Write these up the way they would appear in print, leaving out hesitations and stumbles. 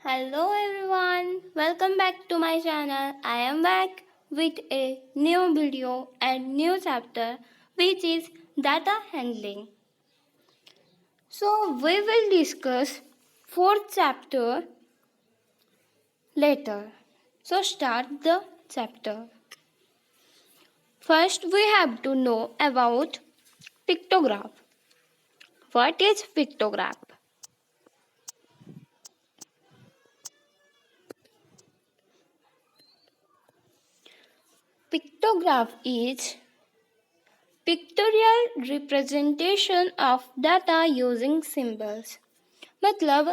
Hello everyone, welcome back to my channel. I am back with a new video and new chapter which is data handling. So we will discuss fourth chapter later. So start the chapter. First we have to know about pictograph. What is pictograph? Pictograph is pictorial representation of data using symbols. मतलब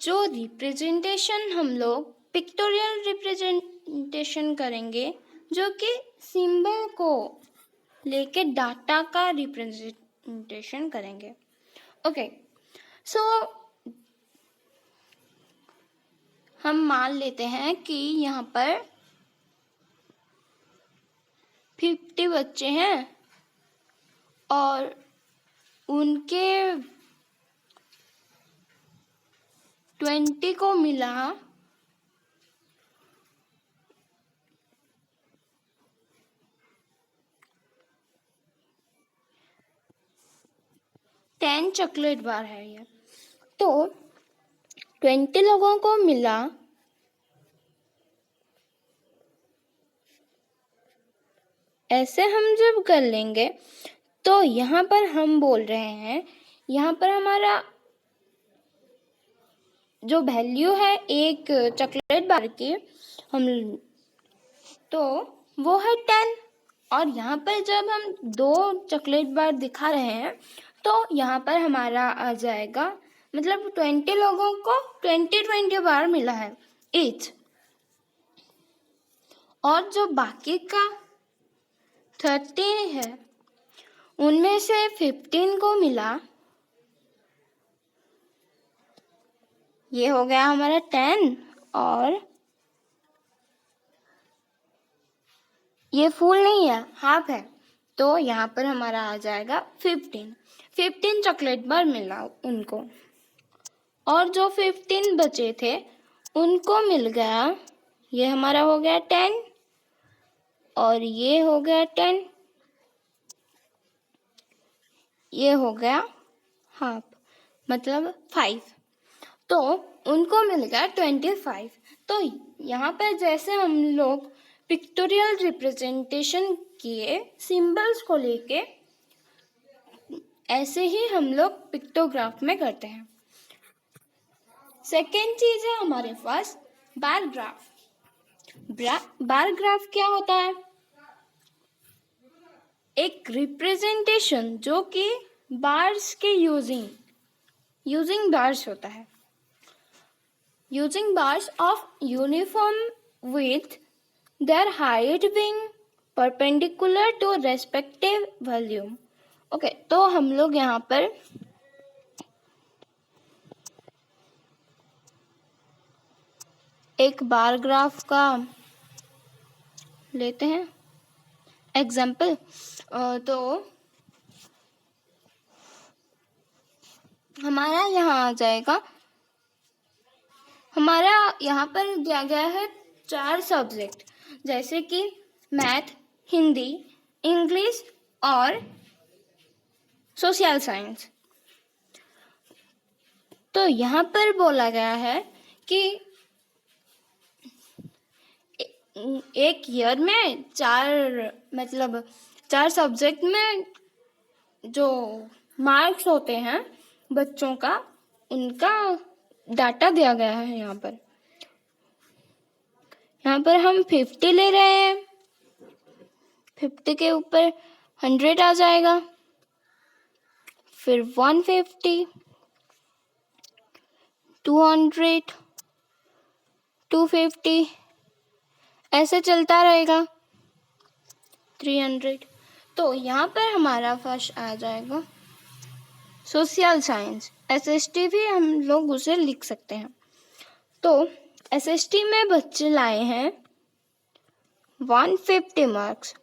जो representation हम लोग pictorial representation करेंगे जो कि symbol को लेके data का रिप्रेजेंटेशन करेंगे. ओके, सो हम मान लेते हैं कि यहाँ पर 50 बच्चे हैं और उनके 20 को मिला 10 चॉकलेट बार है ये. तो 20 लोगों को मिला ऐसे हम जब कर लेंगे तो यहाँ पर हम बोल रहे हैं यहाँ पर हमारा जो वैल्यू है एक चॉकलेट बार की हम तो वो है 10 और यहाँ पर जब हम 2 चॉकलेट बार दिखा रहे हैं तो यहाँ पर हमारा आ जाएगा मतलब 20 लोगों को 20 बार मिला है ईच. और जो बाकी का 30 है उनमें से 15 को मिला, ये हो गया हमारा 10 और ये फुल नहीं है, हाफ है, तो यहाँ पर हमारा आ जाएगा 15 चॉकलेट बार मिला उनको. और जो 15 बचे थे उनको मिल गया, ये हमारा हो गया 10 और ये हो गया 10, ये हो गया हाफ मतलब 5, तो उनको मिल गया 25. तो यहाँ पर जैसे हम लोग पिक्टोरियल रिप्रेजेंटेशन किए सिंबल्स को लेके ऐसे ही हम लोग पिक्टोग्राफ में करते हैं. सेकेंड चीज है हमारे पास बार ग्राफ. बार ग्राफ क्या होता है? एक रिप्रेजेंटेशन जो कि बार्स के यूजिंग बार्स होता है. Using bars of uniform with their height being perpendicular to respective volume. Okay, तो हम लोग यहाँ पर एक बार ग्राफ का लेते हैं एग्जाम्पल. तो हमारा यहाँ आ जाएगा, हमारा यहाँ पर दिया गया है 4 सब्जेक्ट जैसे कि मैथ, हिंदी, इंग्लिश और सोशल साइंस. तो यहाँ पर बोला गया है कि एक ईयर में 4 सब्जेक्ट में जो मार्क्स होते हैं बच्चों का उनका डाटा दिया गया है. यहाँ पर हम 50 ले रहे हैं, 50 के ऊपर 100 आ जाएगा, फिर 150, 200, 250 ऐसे चलता रहेगा 300. तो यहाँ पर हमारा फर्स्ट आ जाएगा सोशल साइंस. SST भी हम लोग उसे लिख सकते हैं. तो SST में बच्चे लाए हैं 150 मार्क्स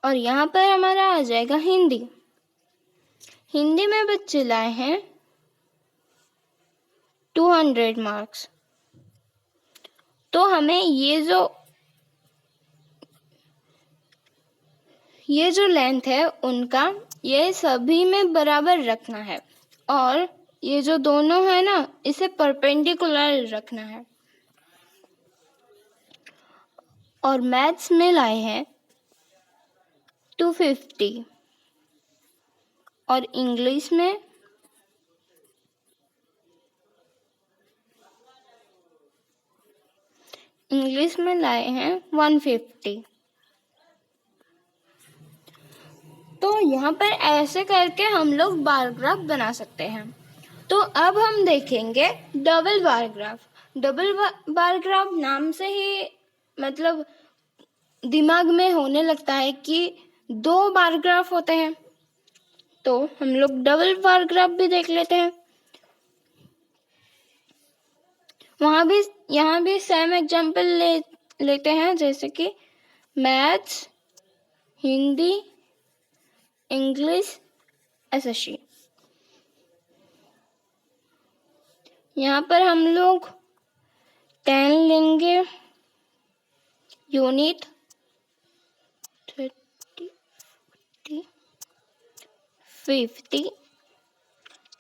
और यहाँ पर हमारा आ जाएगा हिंदी. हिंदी में बच्चे लाए हैं 200 मार्क्स। तो हमें ये जो लेंथ है उनका, ये सभी में बराबर रखना है, और ये जो दोनों है ना, इसे परपेंडिकुलर रखना है। और मैथ्स में लाए हैं 250, और इंग्लिश में लाए हैं 150। तो यहाँ पर ऐसे करके हम लोग बार ग्राफ बना सकते हैं। तो अब हम देखेंगे double bar graph. Double bar graph नाम से ही मतलब दिमाग में होने लगता है कि 2 बार ग्राफ होते हैं। तो हम लोग डबल बार ग्राफ भी देख लेते हैं। यहाँ भी सेम एग्जाम्पल लेते हैं, जैसे कि मैथ्स, हिंदी, इंग्लिश, एसएससी। यहाँ पर हम लोग 10 लेंगे, यूनिट 30, 50,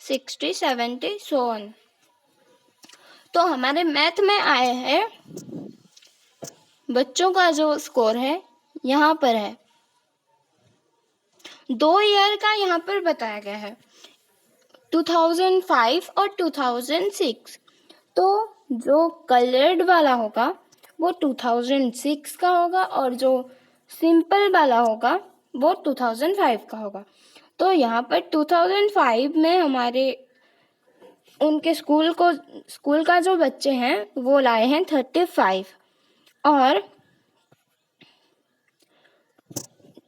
60, 70 सो ऑन। तो हमारे मैथ में आए हैं, बच्चों का जो स्कोर है यहाँ पर है, 2 ईयर का यहाँ पर बताया गया है, 2005 और 2006। तो जो कलर्ड वाला होगा वो 2006 का होगा, और जो सिंपल वाला होगा वो 2005 का होगा। तो यहाँ पर 2005 में हमारे उनके स्कूल का जो बच्चे हैं वो लाए हैं 35, और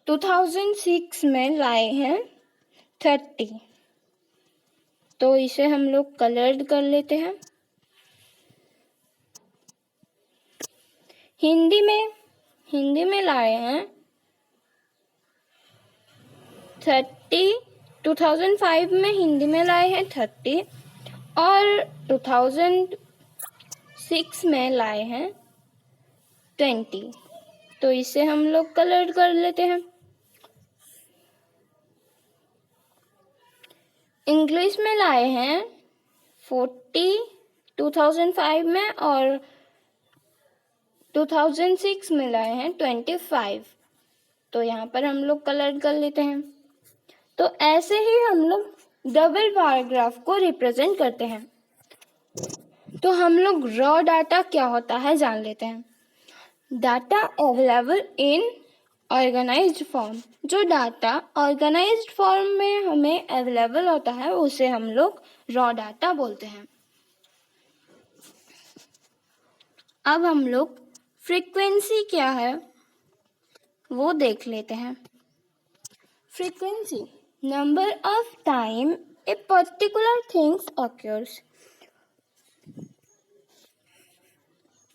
2006 में लाए हैं 30। तो इसे हम लोग कलर्ड कर लेते हैं। हिंदी में लाए हैं 30, 2005 में हिंदी में लाए हैं 30, और 2006 में लाए हैं 20। तो इसे हम लोग कलर कर लेते हैं। इंग्लिश में लाए हैं 40 2005 में, और 2006 में लाए हैं 25। तो यहाँ पर हम लोग कलर कर लेते हैं। तो ऐसे ही हम लोग डबल बार ग्राफ को रिप्रेजेंट करते हैं। तो हम लोग रॉ डाटा क्या होता है जान लेते हैं। Data available in organised form. जो डाटा ऑर्गेनाइज्ड फॉर्म में हमें अवेलेबल होता है उसे हम लोग रॉ डाटा बोलते हैं। अब हम लोग फ्रीक्वेंसी क्या है वो देख लेते हैं। Frequency, number of time a particular things occurs.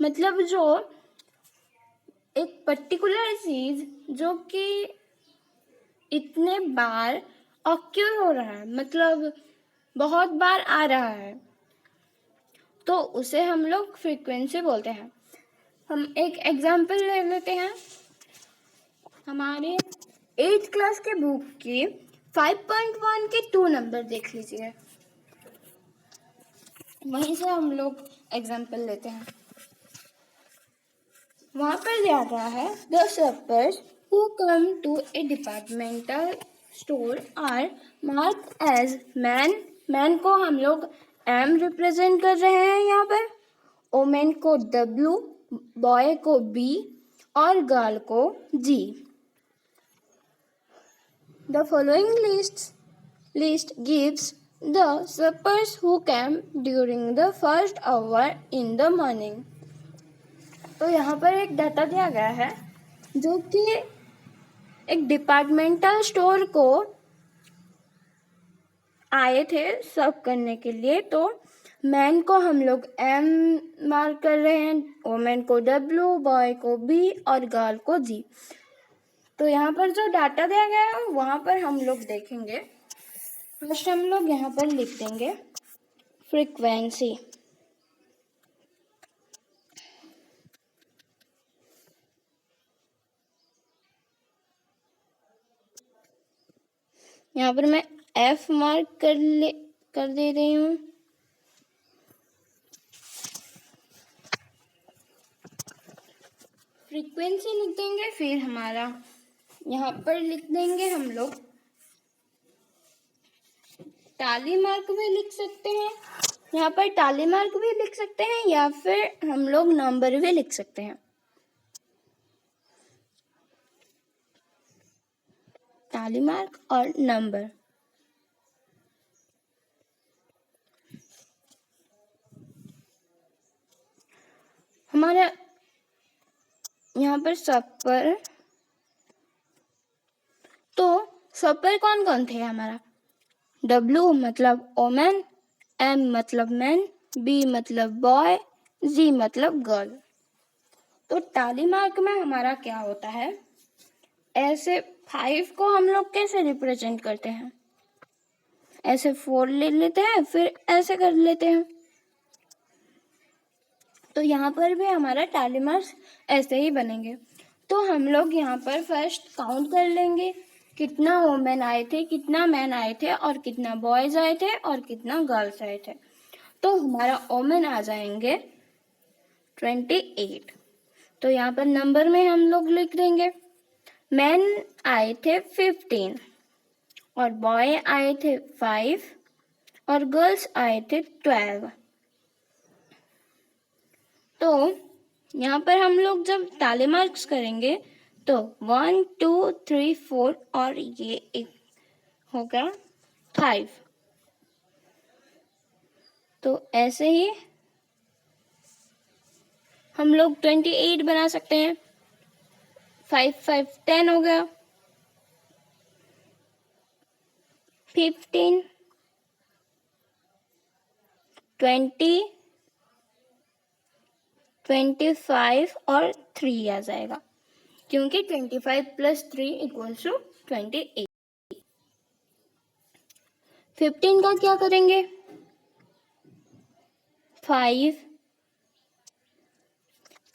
मतलब जो एक पर्टिकुलर चीज जो कि इतने बार ऑक्यूर हो रहा है, मतलब बहुत बार आ रहा है, तो उसे हम लोग फ्रीक्वेंसी बोलते हैं। हम एक एग्जाम्पल ले लेते हैं। हमारे 8th क्लास के बुक की 5.1 के 2 नंबर देख लीजिए, वहीं से हम लोग एग्जाम्पल लेते हैं। वहाँ पर दिया गया है the shoppers who come to a departmental store are mark as man. Man को हम लोग एम रिप्रेजेंट कर रहे हैं यहाँ पर, वोमेन को W, बॉय को B और गर्ल को G। The following list gives the suppers who came during the first hour in the morning। तो यहाँ पर एक डाटा दिया गया है जो कि एक डिपार्टमेंटल स्टोर को आए थे सर्व करने के लिए। तो मैन को हम लोग M मार्क कर रहे हैं, वोमेन को W, बॉय को B और गर्ल को G। तो यहाँ पर जो डाटा दिया गया है वहाँ पर हम लोग देखेंगे फर्स्ट हम लोग यहाँ पर लिख देंगे फ्रीक्वेंसी। यहाँ पर मैं F मार्क कर दे रही हूँ। फ्रीक्वेंसी लिख देंगे, फिर हमारा यहाँ पर लिख देंगे हम लोग टाली मार्क भी लिख सकते हैं। यहाँ पर टाली मार्क भी लिख सकते हैं या फिर हम लोग नंबर भी लिख सकते हैं। टाली मार्क और नंबर। हमारा यहाँ पर सब पर कौन कौन थे हमारा? W मतलब ओमेन, M मतलब मैन, B मतलब बॉय, G मतलब गर्ल। तो टाली मार्क में हमारा क्या होता है? ऐसे 5 को हम लोग कैसे रिप्रेजेंट करते हैं? ऐसे 4 ले लेते हैं, फिर ऐसे कर लेते हैं। तो यहाँ पर भी हमारा टाली मार्क्स ऐसे ही बनेंगे। तो हम लोग यहाँ पर फर्स्ट काउंट कर लेंगे कितना वुमेन आए थे, कितना मैन आए थे और कितना बॉयज आए थे और कितना गर्ल्स आए थे। तो हमारा वुमेन आ जाएंगे 28। तो यहाँ पर नंबर में हम लोग लिख देंगे मैन आए थे 15 और बॉय आए थे 5 और गर्ल्स आए थे 12। तो यहाँ पर हम लोग जब टाली मार्क्स करेंगे तो 1 2 3 4 और ये एक होगा 5। तो ऐसे ही हम लोग 28 बना सकते हैं। 5 5 10 हो गया। 15 20 25 और 3 आ जाएगा, क्योंकि 25 + 3 = 28। 15 का क्या करेंगे? 5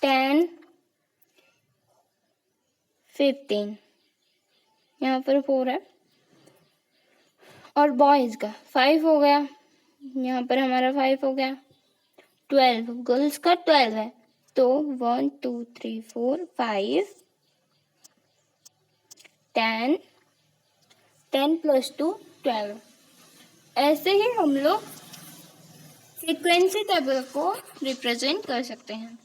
10 15, यहाँ पर 4 है। और बॉयज का 5 हो गया, यहाँ पर हमारा 5 हो गया। 12 गर्ल्स का 12 है, तो 1 2 3 4 5 10 10 + 2 12। ऐसे ही हम लोग फ्रीक्वेंसी टेबल को रिप्रेजेंट कर सकते हैं।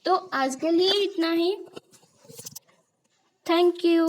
तो आज के लिए इतना ही। Thank you.